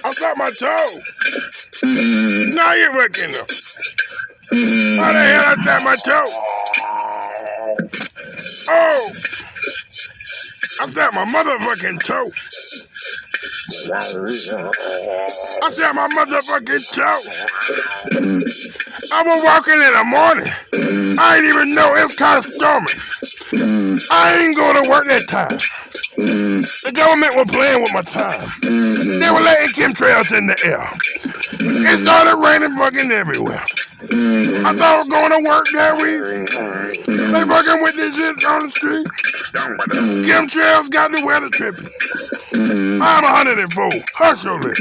I got my toe. Now you're working up. How the hell I got my toe? Oh, I got my motherfucking toe. I said my motherfucking toe. I was walking in the morning. I didn't even know it was kind of stormy. I ain't going to work that time. The government was playing with my time. They were letting chemtrails in the air. It started raining fucking everywhere. I thought I was going to work that week. They fucking with this shit on the street. Chemtrails got the weather tripping. I'm 104. Hush your lip.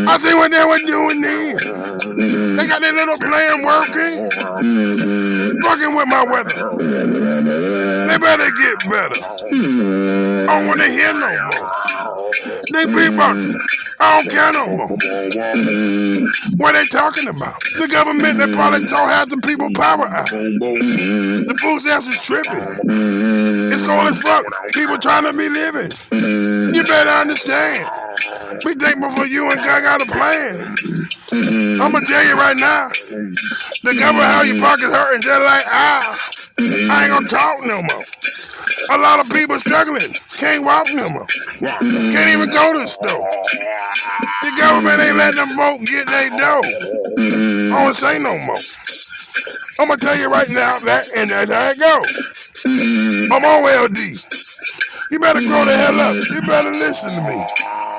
I see what they were doing then. They got their little plan working. Fucking with my weather. They better get better. I don't want to hear no more. They beatboxing. I don't care no more. What they talking about? The government that probably told half the people power out. The food stamps is tripping. It's cold as fuck. People trying to be living. You better understand. We thankful for you and God got a plan. I'm going to tell you right now. The government how your pockets hurting just like I ain't going to talk no more. A lot of people struggling. Can't walk no more. Can't even go to the store. The government ain't letting them folk get their dough. I don't say no more. I'm going to tell you right now that, and that's how it go. I'm on LD. You better grow the hell up. You better listen to me.